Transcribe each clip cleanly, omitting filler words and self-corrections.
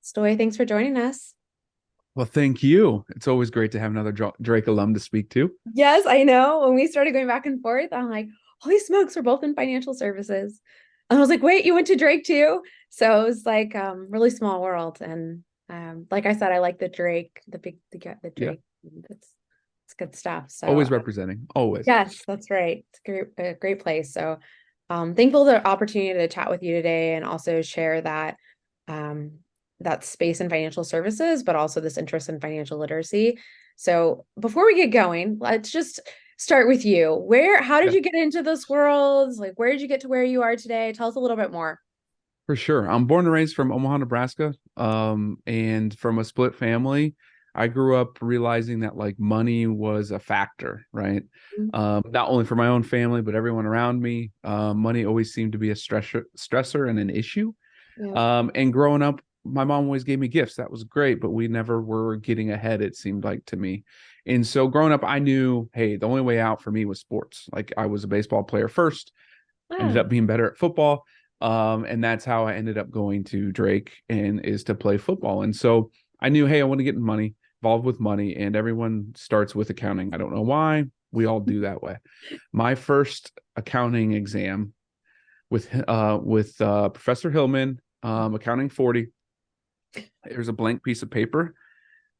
Stoy, thanks for joining us. Well, thank you. It's always great to have another Drake alum to speak to. Yes, I know. When we started going back and forth, I'm like, holy smokes, we're both in financial services. And I was like, wait, you went to Drake too? So it was like really small world. And like I said, I like the Drake, the Yeah, Drake. It's good stuff. So always representing, always. yes, that's right. It's a great place. So thankful the opportunity to chat with you today and also share um, that space in financial services, but also this interest in financial literacy. So before we get going, let's just start with you. How did Yeah, you get into this world? Like, where did you get to where you are today? Tell us a little bit more. for sure. I'm born and raised from Omaha, Nebraska, and from a split family. I grew up realizing that like money was a factor, right? Not only for my own family, but everyone around me. Money always seemed to be a stressor and an issue. Yeah. And growing up, my mom always gave me gifts. That was great, but we never were getting ahead, it seemed like to me. And so growing up, I knew, hey, the only way out for me was sports. Like I was a baseball player first, ended Ah, up being better at football. And that's how I ended up going to Drake and is to play football. And so I knew, hey, I want to get money, involved with money, and everyone starts with accounting. I don't know why. We all do that way. My first accounting exam with Professor Hillman, accounting 40. There's a blank piece of paper,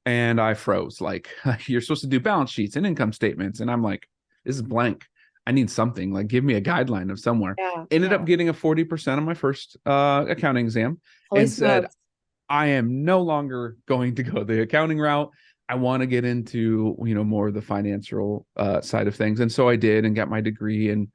and I froze. Like you're supposed to do balance sheets and income statements, and I'm like, this is blank. I need something. Like give me a guideline of somewhere. yeah, Ended yeah. up getting a 40% on my first accounting exam, Holy and said, smokes. I am no longer going to go the accounting route. I want to get into more of the financial side of things, and so I did, and got my degree in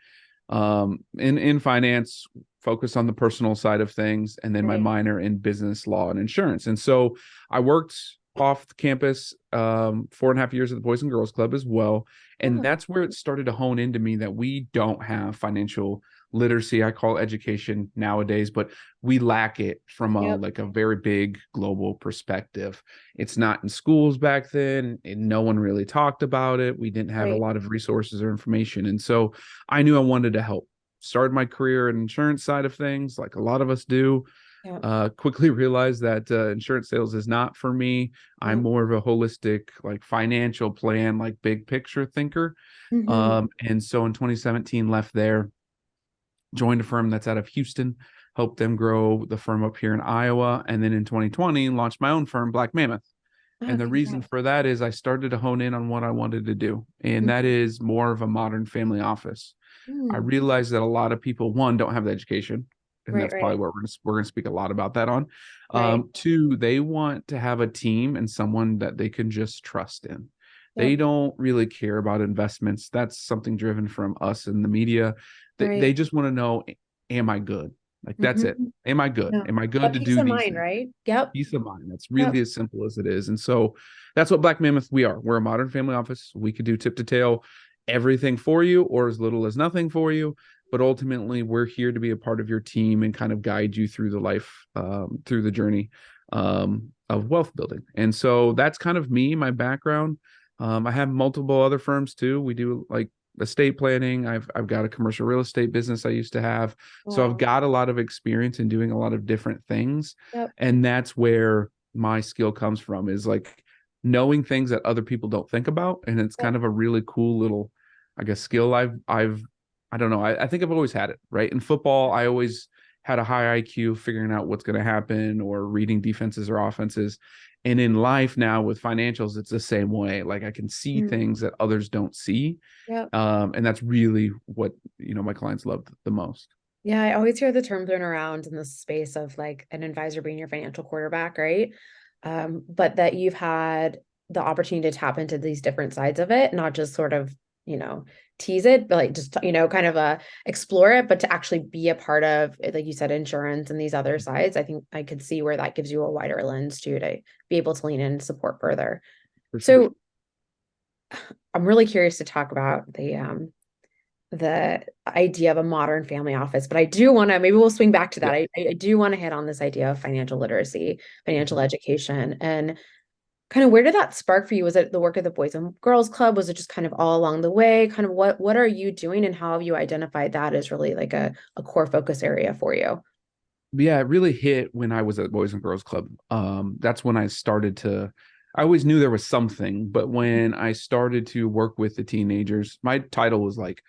finance, focused on the personal side of things, and then my Right. minor in business law and insurance. And so I worked off the campus 4.5 years at the Boys and Girls Club as well. And Ah, that's where it started to hone into me that we don't have financial literacy. I call education nowadays, but we lack it from a yep. like a very big global perspective. It's not in schools back then, and no one really talked about it. We didn't have a Right. lot of resources or information. And so I knew I wanted to help. Started my career in insurance side of things, like a lot of us do. Yep. Quickly realized that insurance sales is not for me. I'm Yep. more of a holistic, like financial plan, like big picture thinker. Hmm. And so in 2017, left there, joined a firm that's out of Houston, helped them grow the firm up here in Iowa. And then in 2020, launched my own firm, Black Mammoth. Oh, And the reason congrats. for that is I started to hone in on what I wanted to do, and that Mhm. is more of a modern family office. I Mm. realize that a lot of people, one, don't have the education, and Right, that's probably right, what we're gonna speak a lot about that on. right. Two, they want to have a team and someone that they can just trust in. They Yep. don't really care about investments. That's something driven from us in the media. They Right. just want to know, am I good? Like that's it. Hmm. Am I good? Yeah. Am I good That to peace do of these mind, things? right? Yep. Peace of mind. That's Yep. really as simple as it is. And so that's what Black Mammoth we are. We're a modern family office. We could do tip to tail everything for you or as little as nothing for you. But ultimately, we're here to be a part of your team and kind of guide you through the life, through the journey of wealth building. And so that's kind of me, my background. I have multiple other firms too. We do like estate planning. I've got a commercial real estate business I used to have. So I've Wow. got a lot of experience in doing a lot of different things. Yep. And that's where my skill comes from, is like knowing things that other people don't think about. And it's Yep. kind of a really cool little, I guess, skill I don't know. I think I've always had it, right? In football, I always had a high IQ figuring out what's going to happen or reading defenses or offenses. And in life now with financials, it's the same way. Like I can see Mm. things that others don't see. Yep. And that's really what, my clients love the most. Yeah, I always hear the term thrown around in the space of like an advisor being your financial quarterback, right? But that you've had the opportunity to tap into these different sides of it, not just sort of, you know, tease it, but like just, kind of explore it, but to actually be a part of, like you said, insurance and these other sides. I think I could see where that gives you a wider lens too, to be able to lean in and support further. For sure. So I'm really curious to talk about the idea of a modern family office, but I do want to, maybe we'll swing back to that. Yeah. I do want to hit on this idea of financial literacy, financial Mhm. education, and kind of where did that spark for you? Was it the work of the Boys and Girls Club? Was it just kind of all along the way? Kind of what are you doing and how have you identified that as really like a core focus area for you? yeah, it really hit when I was at Boys and Girls Club. That's when I started to, I always knew there was something, but when I started to work with the teenagers, my title was like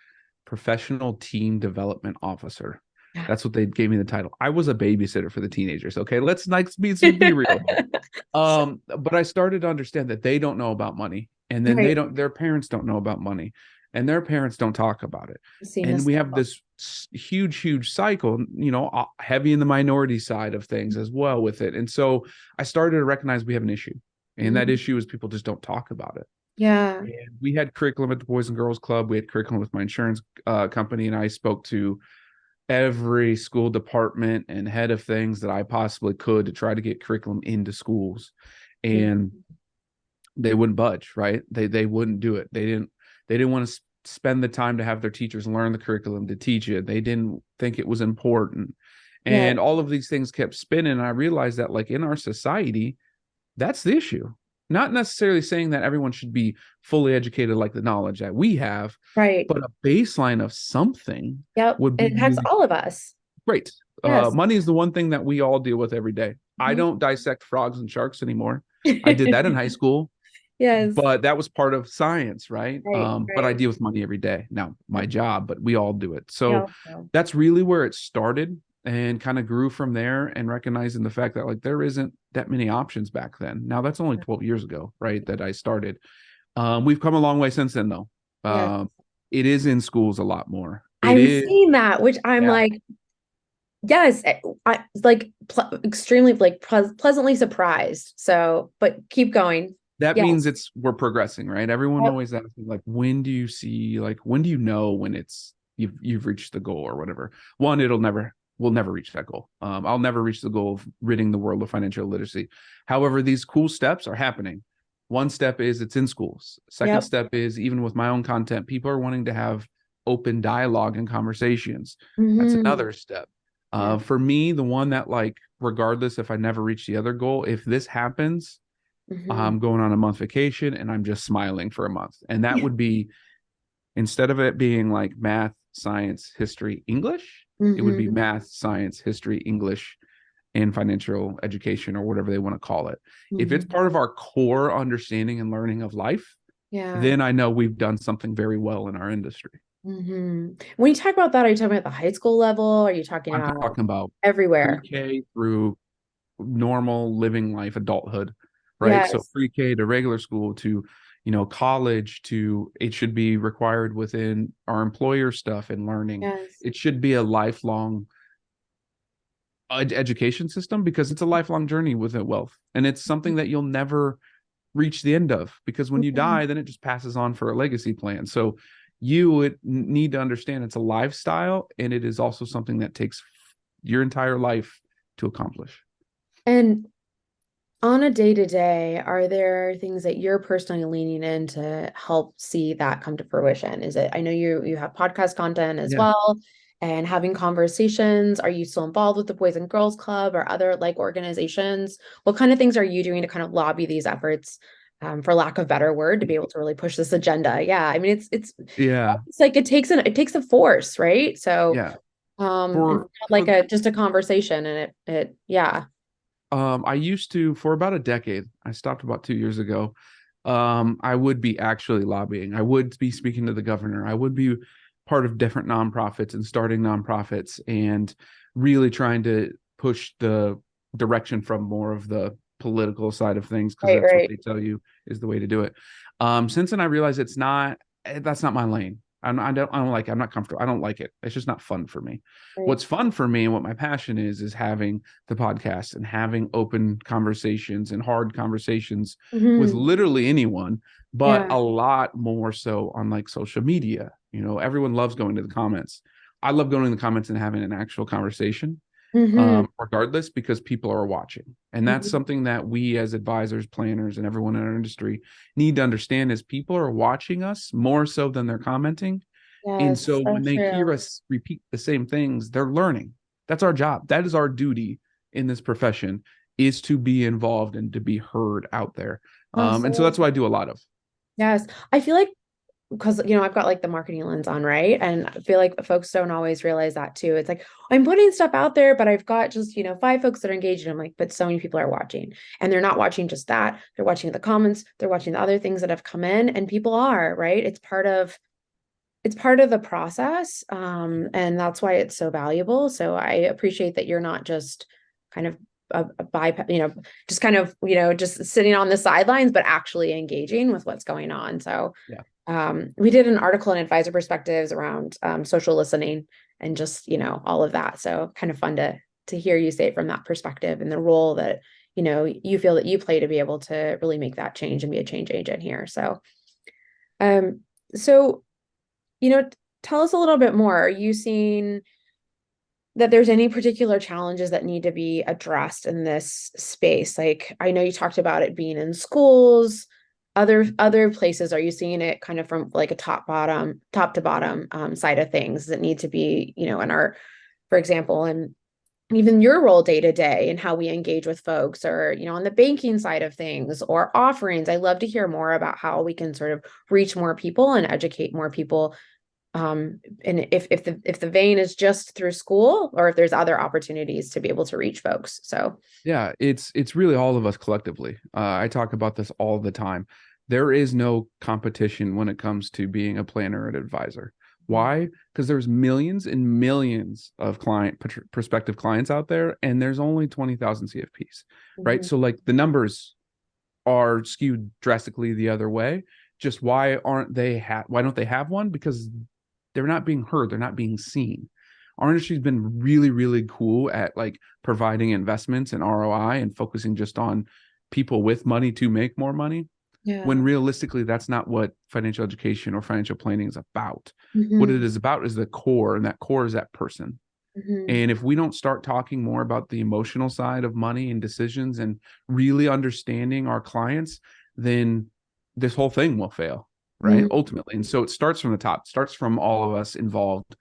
professional teen development officer. Yeah. That's what they gave me the title. I was a babysitter for the teenagers. Okay, let's be real here. But I started to understand that they don't know about money, and then Right. their parents don't know about money, and their parents don't talk about it. Seen And this. we have this huge cycle, heavy in the minority side of things as well with it. And so I started to recognize we have an issue. And that Mhm. issue is people just don't talk about it. Yeah. And we had curriculum at the Boys and Girls Club. We had curriculum with my insurance company, and I spoke to every school department and head of things that I possibly could to try to get curriculum into schools. And Mhm. they wouldn't budge, right? They wouldn't do it. They didn't want to spend the time to have their teachers learn the curriculum to teach it. They didn't think it was important. Yeah. And all of these things kept spinning. And I realized that like in our society, that's the issue. Not necessarily saying that everyone should be fully educated like the knowledge that we have, Right. but a baseline of something Yep. would It be impacts really all of us. great. Yes. Money is the one thing that we all deal with every day. I Mhm. don't dissect frogs and sharks anymore. I did that in high school, Yes. but that was part of science, right? Right. But I Right. deal with money every day now, my Yep. job, but we all do it. So Yeah. So, that's really where it started and kind of grew from there, and recognizing the fact that like there isn't that many options back then. Now that's only 12 years ago, right? That I started. We've come a long way since then though. yeah. It is in schools a lot more. It I'm is, seeing that, which I'm yeah. like, yes, I like extremely like pleasantly surprised. So, but keep going. That Yes. means we're progressing, right? Everyone Yep. always asks me like, when do you see, like, when do you know when it's you've reached the goal or whatever? One, we'll never reach that goal. I'll never reach the goal of ridding the world of financial literacy. However, these cool steps are happening. One step is it's in schools. Second Yep. step is even with my own content, people are wanting to have open dialogue and conversations. That's Hmm. another step. Yeah. For me, the one that like, regardless if I never reach the other goal, if this happens, Hmm. I'm going on a month vacation and I'm just smiling for a month. And that would be, instead of it being like math, science, history, English, it would be Hmm. math, science, history, English, and financial education or whatever they want to call it. If it's Hmm. part of our core understanding and learning of life, Yeah. then I know we've done something very well in our industry. When you talk about that, are you talking about the high school level? Are you talking I'm about talking about everywhere? pre-K through normal living life, adulthood, right? So Yes. pre-K to regular school to, college to, it should be required within our employer stuff and learning. Yes. It should be a lifelong education system because it's a lifelong journey with wealth. And it's something that you'll never reach the end of, because when you Mhm. die, then it just passes on for a legacy plan. So you would need to understand it's a lifestyle, and it is also something that takes your entire life to accomplish. And on a day to day, are there things that you're personally leaning in to help see that come to fruition? Is it, I know you have podcast content as Yeah. well and having conversations. Are you still involved with the Boys and Girls Club or other like organizations? What kind of things are you doing to kind of lobby these efforts, for lack of better word, to be able to really push this agenda? Yeah, I mean Yeah. it's like it takes a force, right? So Yeah. it's For not for like a just a conversation and it yeah. I used to, for about a decade, I stopped about 2 years ago. I would be actually lobbying. I would be speaking to the governor. I would be part of different nonprofits and starting nonprofits and really trying to push the direction from more of the political side of things, because Right, that's what right. they tell you is the way to do it. Since then, I realized that's not my lane. I don't like it. I'm not comfortable. I don't like it. It's just not fun for me. Right. What's fun for me and what my passion is having the podcast and having open conversations and hard conversations with Hmm. literally anyone, but Yeah. a lot more so on like social media. Everyone loves going to the comments. I love going to the comments and having an actual conversation, Hmm. regardless, because people are watching. And that's Hmm. something that we as advisors, planners, and everyone in our industry need to understand is people are watching us more so than they're commenting. And Yes, so when that's they hear true. us repeat the same things, they're learning. That's our job. That is our duty in this profession, is to be involved and to be heard out there. And so Awesome. that's what I do a lot of. Yes. I feel like because I've got like the marketing lens on, right? And I feel like folks don't always realize that too. It's like I'm putting stuff out there, but I've got just 5 folks that are engaged. And I'm like, but so many people are watching, and they're not watching just that. They're watching the comments. They're watching the other things that have come in, and people are right. It's part of the process, and that's why it's so valuable. So I appreciate that you're not just kind of a bypass, just kind of just sitting on the sidelines, but actually engaging with what's going on. So Yeah. we did an article in Advisor Perspectives around social listening and just all of that. So kind of fun to hear you say it from that perspective and the role that you feel that you play to be able to really make that change and be a change agent here. So um so you know, tell us a little bit more. Are you seeing that there's any particular challenges that need to be addressed in this space? Like, I know you talked about it being in schools, other places. Are you seeing it kind of from like a top to bottom side of things that need to be, in our, for example, and even your role day to day and how we engage with folks, or on the banking side of things or offerings? I love to hear more about how we can sort of reach more people and educate more people, and if the vein is just through school, or if there's other opportunities to be able to reach folks. So Yeah, it's really all of us collectively. I talk about this all the time. There is no competition when it comes to being a planner and advisor. Why? Because there's millions and millions of prospective clients out there, and there's only 20,000 CFPs, right? Mhm. So like the numbers are skewed drastically the other way. Just why don't they have one? Because they're not being heard, they're not being seen. Our industry's been really, really cool at like providing investments and ROI and focusing just on people with money to make more money, when Yeah. realistically that's not what financial education or financial planning is about. What it Mhm. is about is the core, and that core is that person. Mhm. And if we don't start talking more about the emotional side of money and decisions and really understanding our clients, then this whole thing will fail, right? Mhm. Ultimately. And so it starts from the top, it starts from all of us involved,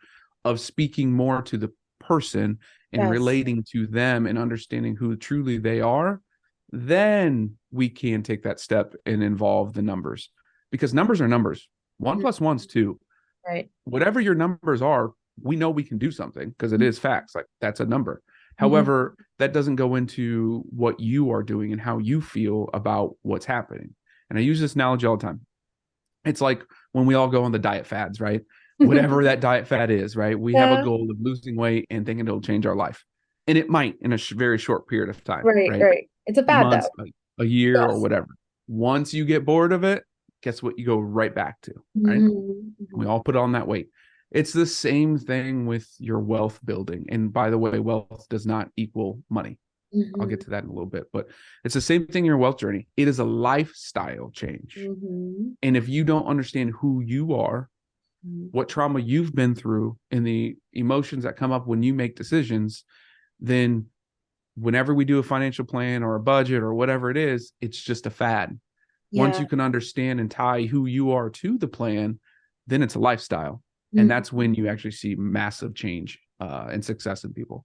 of speaking more to the person and Yes. relating to them and understanding who truly they are. Then we can take that step and involve the numbers, because numbers are numbers. One Mhm. plus one's two. Right. Whatever your numbers are, we know we can do something because it is facts. Like that's a number. Mhm. However, that doesn't go into what you are doing and how you feel about what's happening. And I use this analogy all the time. It's like when we all go on the diet fads, right? Whatever that diet fad is, right? We have a Yeah. goal of losing weight and thinking it'll change our life. And it might in a very short period of time, Right. right? Right. It's a fad Months, though. a year, or Yes. whatever. Once you get bored of it, guess what? You go right back to, right? Mhm. We Mhm. all put on that weight. It's the same thing with your wealth building. And by the way, wealth does not equal money. I'll get Mhm. to that in a little bit, but it's the same thing in your wealth journey. It is a lifestyle change. Mhm. And if you don't understand who you are, Mhm. what trauma you've been through, and the emotions that come up when you make decisions, then whenever we do a financial plan or a budget or whatever it is, it's just a fad. Once Yeah. you can understand and tie who you are to the plan, then it's a lifestyle. And Mhm. that's when you actually see massive change and success in people.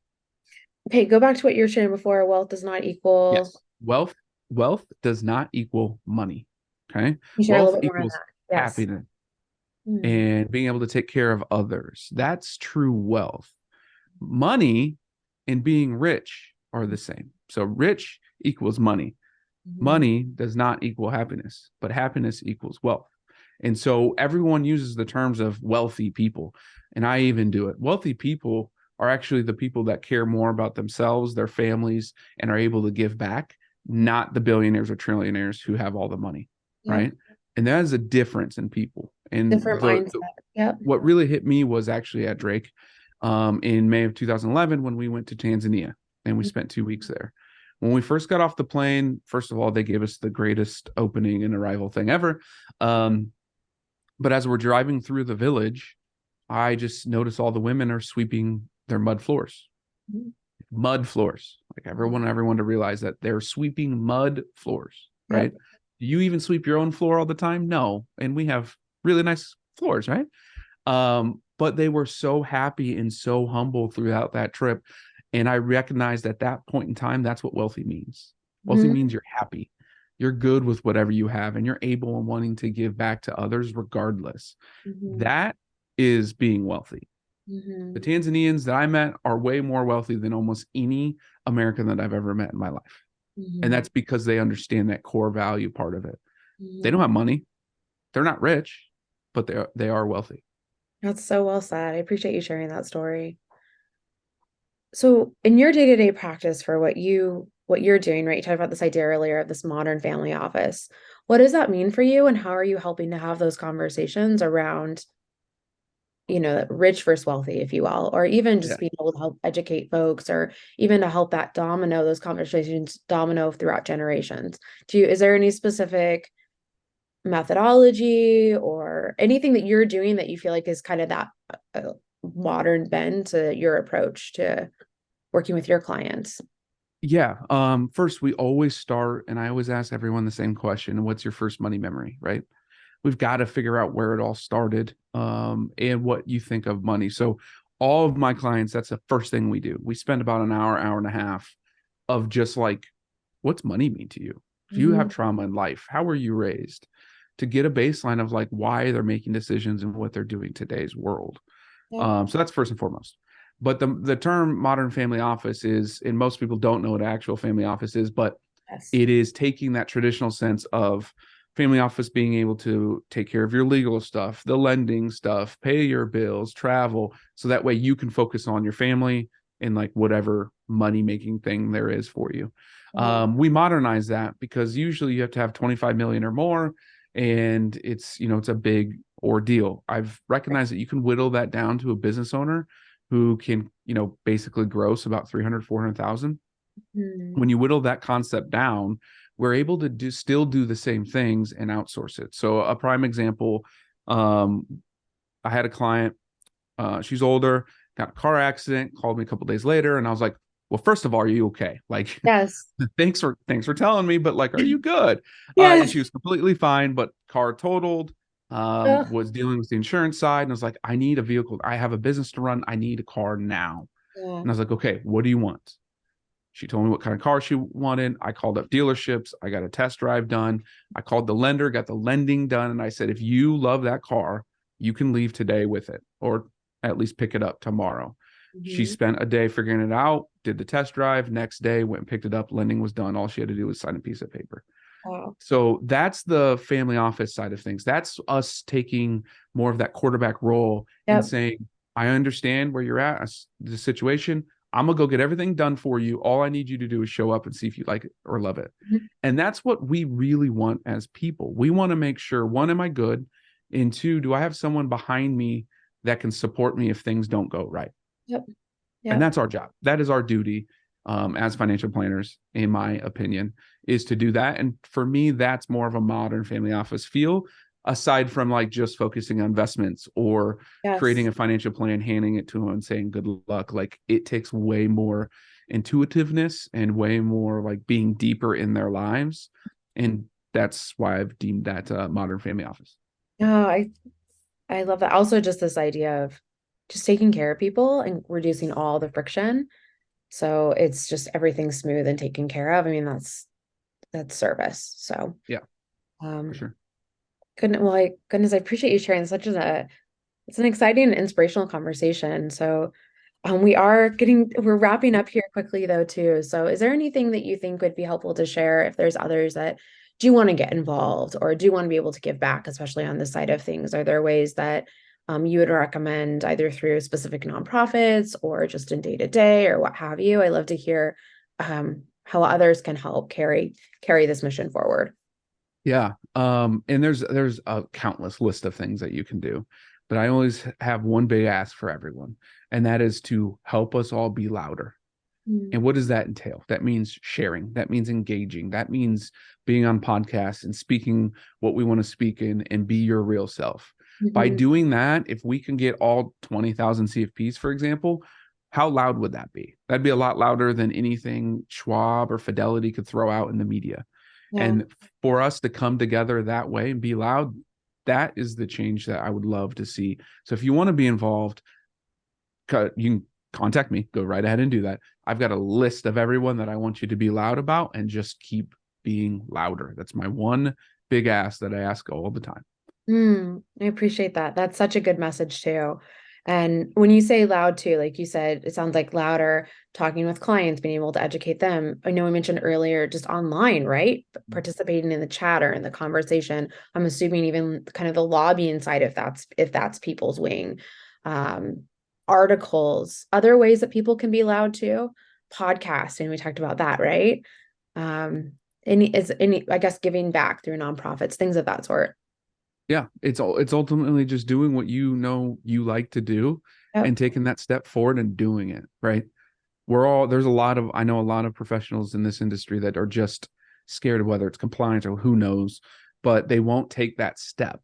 Okay, go back to what you were sharing before. Wealth does not equal. Yes. Wealth does not equal money. Okay. You share a Wealth little bit more on equals that. Yes. happiness Mm. and being able to take care of others. That's true wealth. Money and being rich are the same. So rich equals money. Mhm. Money does not equal happiness, but happiness equals wealth. And so everyone uses the terms of wealthy people, and I even do it. Wealthy people are actually the people that care more about themselves, their families, and are able to give back, not the billionaires or trillionaires who have all the money, Yep. right? And that is a difference in people. And Different the mindset. Yep. what really hit me was actually at Drake in May of 2011 when we went to Tanzania and we spent 2 weeks there. When we first got off the plane, first of all, they gave us the greatest opening and arrival thing ever. But as we're driving through the village, I just noticed all the women are sweeping their mud floors. Mhm. Mud floors. Like everyone to realize that they're sweeping mud floors, right? Yep. Do you even sweep your own floor all the time? No. And we have really nice floors, right? But they were so happy and so humble throughout that trip. And I recognized at that point in time, that's what wealthy means. Wealthy Mhm. means you're happy. you're good with whatever you have, and you're able and wanting to give back to others regardless. Mm-hmm. That is being wealthy. The Mm-hmm. Tanzanians that I met are way more wealthy than almost any American that I've ever met in my life. And Mm-hmm. that's because they understand that core value part of it. They don't Mm-hmm. have money. They're not rich, but they are wealthy. That's so well said. I appreciate you sharing that story. So in your day-to-day practice for what you're doing, right? You talked about this idea earlier of this modern family office. What does that mean for you, and how are you helping to have those conversations around, rich versus wealthy, if you will, or even Yeah. just being able to help educate folks, or even to help those conversations domino throughout generations? Is there any specific methodology or anything that you're doing that you feel like is kind of that modern bend to your approach to working with your clients? Yeah. First, we always start, and I always ask everyone the same question: what's your first money memory? Right? We've got to figure out where it all started, and what you think of money. So, all of my clients, that's the first thing we do. We spend about an hour, hour and a half of just like, what's money mean to you? Do you have Mhm. trauma in life? How were you raised? To get a baseline of like why they're making decisions and what they're doing today's world. Yep. So that's first and foremost. But the term modern family office is, and most people don't know what actual family office is, but Yes. it is taking that traditional sense of family office being able to take care of your legal stuff, the lending stuff, pay your bills, travel, so that way you can focus on your family and like whatever money making thing there is for you. Yeah. We modernize that because usually you have to have 25 million or more, and it's a big ordeal. I've recognized that you can whittle that down to a business owner who can basically gross about 300, 400,000. Mhm. When you whittle that concept down, we're able to still do the same things and outsource it. So a prime example, um, I had a client, she's older, got a car accident, called me a couple days later, and I was like, well, first of all, are you okay? Like, Yes. thanks for telling me, but like, are you good? And Yes. she was completely fine, but car totaled. Ugh. Was dealing with the insurance side, and I was like, I need a vehicle. I have a business to run. I need a car now. Yeah. And I was like, okay, what do you want? She told me what kind of car she wanted. I called up dealerships. I got a test drive done. I called the lender, got the lending done. And I said, if you love that car, you can leave today with it, or at least pick it up tomorrow. She Mhm. spent a day figuring it out, did the test drive. Next day, went and picked it up. Lending was done. All she had to do was sign a piece of paper. Wow. So that's the family office side of things. That's us taking more of that quarterback role and Yep. saying, I understand where you're at, the situation. I'm going to go get everything done for you. All I need you to do is show up and see if you like it or love it. Mhm. And that's what we really want as people. We want to make sure, one, am I good? And two, do I have someone behind me that can support me if things don't go right? Yep. And Yep. that's our job. That is our duty, as financial planners, in my opinion, is to do that. And for me, that's more of a modern family office feel, aside from like just focusing on investments or creating Yes. a financial plan, handing it to them and saying good luck. Like, it takes way more intuitiveness and way more like being deeper in their lives. And that's why I've deemed that modern family office. No, I love that. Also, just this idea of just taking care of people and reducing all the friction. So it's just everything smooth and taken care of. I mean, that's service. So, Yeah, for um, sure. goodness, I appreciate you sharing it's an exciting and inspirational conversation. So, we're wrapping up here quickly though, too. So is there anything that you think would be helpful to share if there's others that do want to get involved or do want to be able to give back, especially on this side of things? Are there ways that you would recommend either through specific nonprofits or just in day to day or what have you? I love to hear how others can help carry this mission forward. Yeah. And there's a countless list of things that you can do, but I always have one big ask for everyone, and that is to help us all be louder. Mm. And what does that entail? That means sharing. That means engaging. That means being on podcasts and speaking what we want to speak in and be your real self. By Mhm. doing that, if we can get all 20,000 CFPs, for example, how loud would that be? That'd be a lot louder than anything Schwab or Fidelity could throw out in the media. Yeah. And for us to come together that way and be loud, that is the change that I would love to see. So if you want to be involved, you can contact me. Go right ahead and do that. I've got a list of everyone that I want you to be loud about and just keep being louder. That's my one big ask that I ask all the time. I appreciate that. That's such a good message too. And when you say loud too, like you said, it sounds like louder, talking with clients, being able to educate them. I know we mentioned earlier just online, right? Participating in the chat or in the conversation. I'm assuming even kind of the lobbying side, if that's people's wing. Um, Articles, other ways that people can be loud too. Podcasting, we talked about that, right? Any, I guess, giving back through nonprofits, things of that sort. Yeah, it's ultimately just doing what you know you like to do and Yep. taking that step forward and doing it, right? We're all there's a lot of I know a lot of professionals in this industry that are just scared of whether it's compliance or who knows, but they won't take that step.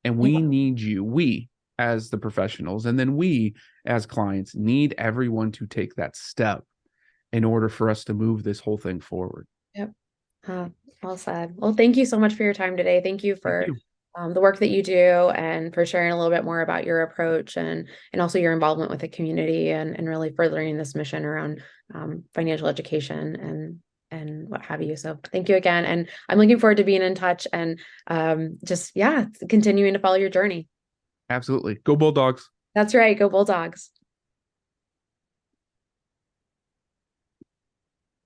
And we Yeah. need you, we as the professionals, and then we as clients need everyone to take that step in order for us to move this whole thing forward. Yep. Uh, well said. Well, thank you so much for your time today. Thank you Thank for you. the work that you do and for sharing a little bit more about your approach and also your involvement with the community and really furthering this mission around financial education and what have you. So thank you again. And I'm looking forward to being in touch and just, yeah, continuing to follow your journey. Absolutely. Go Bulldogs. That's right. Go Bulldogs.